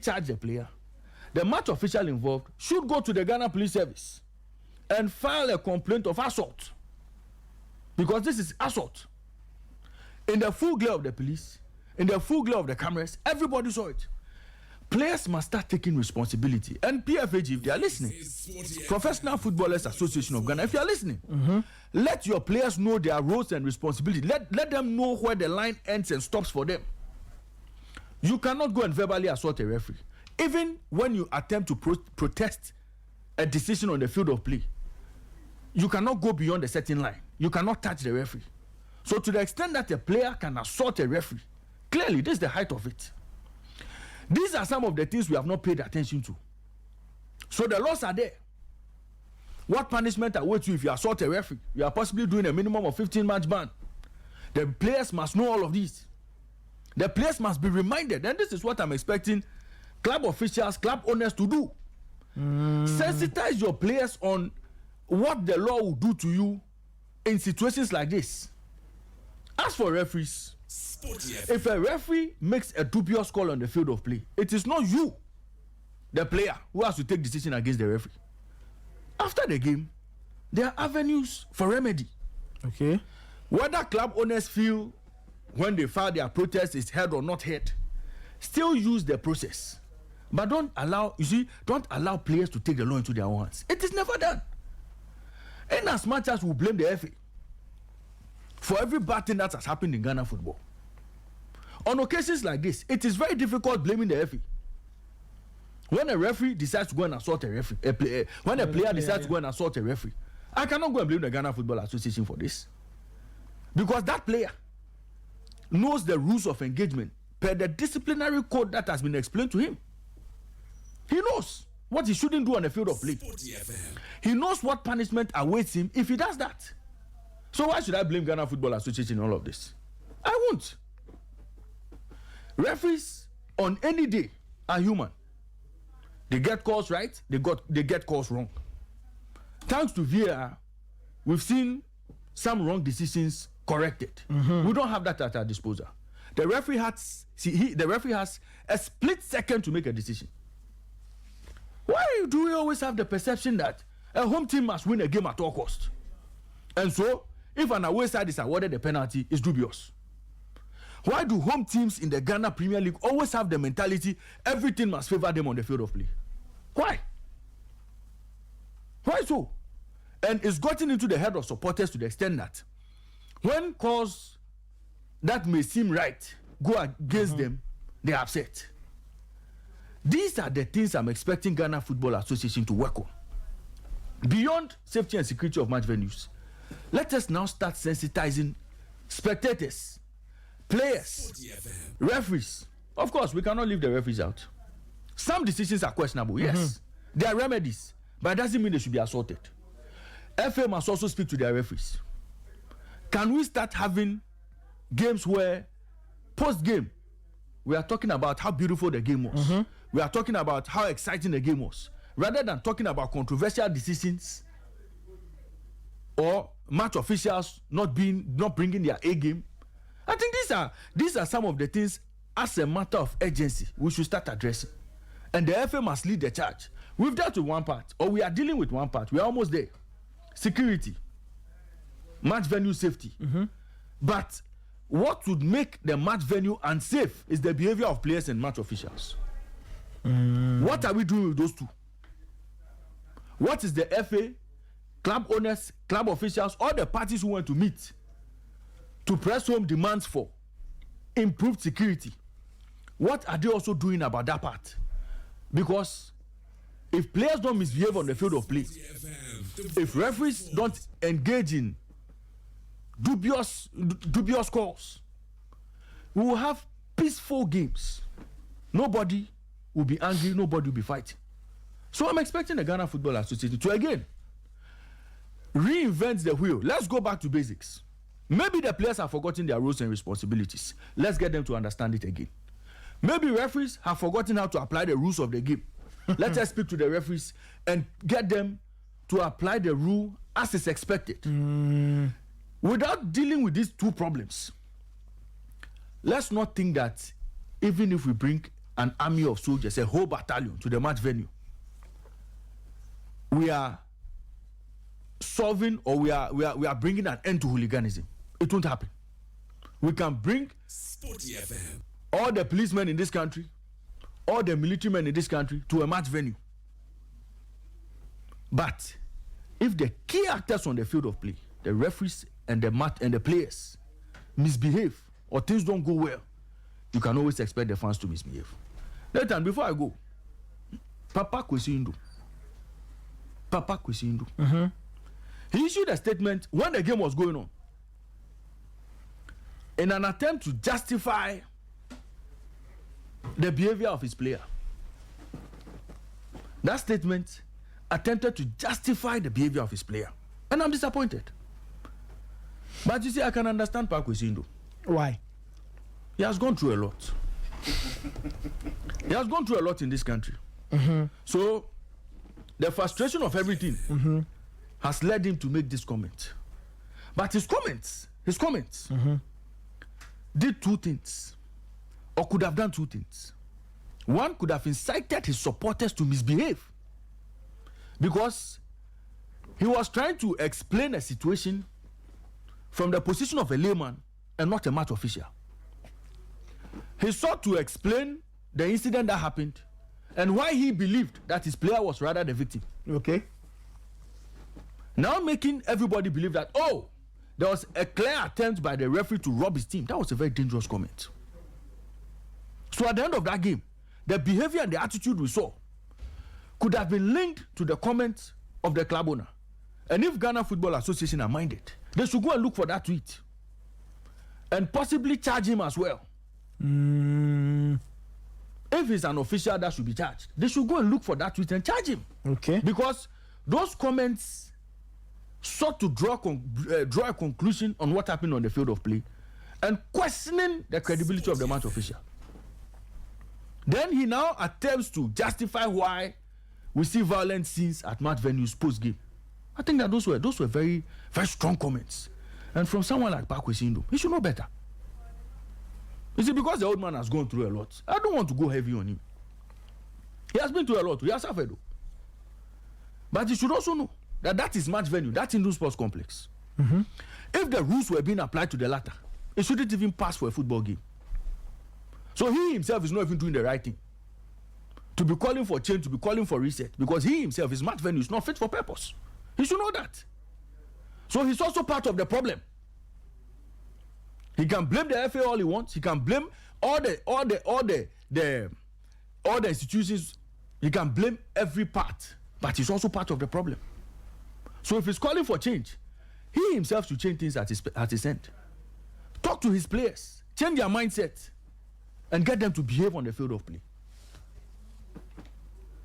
charge the player, the match official involved should go to the Ghana Police Service and file a complaint of assault, because this is assault. In the full glare of the police, in the full glare of the cameras, everybody saw it. Players must start taking responsibility. And PFAG, if they are listening, Professional Footballers Association of Ghana, if you are listening, let your players know their roles and responsibility. Let them know where the line ends and stops for them. You cannot go and verbally assault a referee. Even when you attempt to protest a decision on the field of play, you cannot go beyond a certain line. You cannot touch the referee. So to the extent that a player can assault a referee, clearly this is the height of it. These are some of the things we have not paid attention to. So the laws are there. What punishment awaits you if you assault a referee? You are possibly doing a minimum of 15-match ban. The players must know all of these. The players must be reminded, and this is what I'm expecting club officials, club owners to do. Sensitize your players on what the law will do to you in situations like this. As for referees, if a referee makes a dubious call on the field of play, it is not you, the player, who has to take decision against the referee. After the game, there are avenues for remedy. Okay. Whether club owners feel when they file their protest is heard or not heard, still use the process. But don't allow players to take the law into their own hands. It is never done. And as much as we blame the FA for every bad thing that has happened in Ghana football, on occasions like this, it is very difficult blaming the FA. When a referee decides to go and assault a referee, when a player decides to go and assault a referee, I cannot go and blame the Ghana Football Association for this, because that player knows the rules of engagement per the disciplinary code that has been explained to him. He knows what he shouldn't do on the field of play. He knows what punishment awaits him if he does that. So why should I blame Ghana Football Association in all of this? I won't. Referees on any day are human. They get calls right, they get calls wrong. Thanks to VAR, we've seen some wrong decisions corrected. We don't have that at our disposal. The referee has a split second to make a decision. Why do we always have the perception that a home team must win a game at all cost? And so, if an away side is awarded a penalty, it's dubious. Why do home teams in the Ghana Premier League always have the mentality everything must favor them on the field of play? Why? Why so? And it's gotten into the head of supporters to the extent that when calls that may seem right go against them, they are upset. These are the things I'm expecting Ghana Football Association to work on. Beyond safety and security of match venues, let us now start sensitizing spectators, players, referees. Of course, we cannot leave the referees out. Some decisions are questionable, yes. There are remedies, but it doesn't mean they should be assaulted. FA must also speak to their referees. Can we start having games where post-game we are talking about how beautiful the game was, we are talking about how exciting the game was, rather than talking about controversial decisions or match officials not bringing their A game? I think these are some of the things, as a matter of urgency, we should start addressing. And the FA must lead the charge. We've dealt with one part, or we are dealing with one part. We are almost there. Security, match venue safety. But what would make the match venue unsafe is the behavior of players and match officials. What are we doing with those two? What is the FA, club owners, club officials, all the parties who want to meet to press home demands for improved security? What are they also doing about that part? Because if players don't misbehave on the field of play, if referees don't engage in dubious calls, we will have peaceful games. Nobody will be angry, nobody will be fighting. So I'm expecting the Ghana Football Association to again reinvent the wheel. Let's go back to basics. Maybe the players have forgotten their roles and responsibilities. Let's get them to understand it again. Maybe referees have forgotten how to apply the rules of the game. Let us speak to the referees and get them to apply the rule as is expected. Without dealing with these two problems, let's not think that even if we bring an army of soldiers, a whole battalion to the match venue, we are solving or we are bringing an end to hooliganism. It won't happen. We can bring all the policemen in this country, all the military men in this country to a match venue. But if the key actors on the field of play, the referees and the players, misbehave or things don't go well, you can always expect the fans to misbehave. Then before I go, Papa Kwesi Ndu, he issued a statement when the game was going on in an attempt to justify the behavior of his player. That statement attempted to justify the behavior of his player, and I'm disappointed. But you see, I can understand Papa Kwesi Ndu. Why? He has gone through a lot. He has gone through a lot in this country. So the frustration of everything has led him to make this comment. But his comments did two things, or could have done two things. One, could have incited his supporters to misbehave, because he was trying to explain a situation from the position of a layman and not a match official. He sought to explain the incident that happened and why he believed that his player was rather the victim. Okay. Now making everybody believe that, oh, there was a clear attempt by the referee to rob his team. That was a very dangerous comment. So at the end of that game, the behavior and the attitude we saw could have been linked to the comments of the club owner. And if Ghana Football Association are minded, they should go and look for that tweet and possibly charge him as well. If he's an official that should be charged, they should go and look for that tweet and charge him. Okay. Because those comments sought to draw a conclusion on what happened on the field of play and questioning the credibility of the match official. Then he now attempts to justify why we see violent scenes at match venues post game. I think that those were very, very strong comments. And from someone like Papa Kwesi Ndu, he should know better. You see, because the old man has gone through a lot, I don't want to go heavy on him. He has been through a lot. He has suffered. But he should also know that is match venue, that's Hindu Sports Complex. If the rules were being applied to the latter, it shouldn't even pass for a football game. So he himself is not even doing the right thing. To be calling for change, to be calling for reset, because he himself, his match venue is not fit for purpose. He should know that. So he's also part of the problem. He can blame the FA all he wants. He can blame all the institutions. He can blame every part, but he's also part of the problem. So if he's calling for change, he himself should change things at his end. Talk to his players, change their mindset, and get them to behave on the field of play.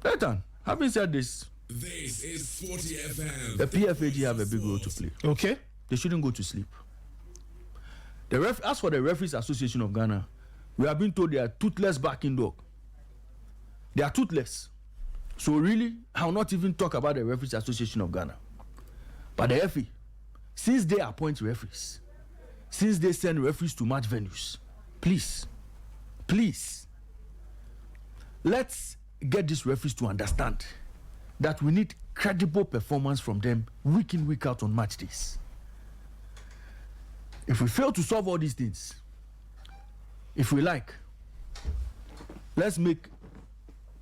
Nathan, having said this is 40 FM. The PFAG have a big role to play. Okay. They shouldn't go to sleep. As for the Referees Association of Ghana, we have been told they are toothless backing dog. They are toothless. So really, I will not even talk about the Referees Association of Ghana. But the FA, since they appoint referees, since they send referees to match venues, please, let's get these referees to understand that we need credible performance from them week in, week out on match days. If we fail to solve all these things, if we like, let's make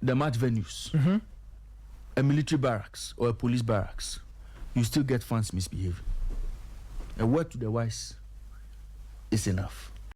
the match venues a military barracks or a police barracks. You still get fans misbehaving. A word to the wise is enough.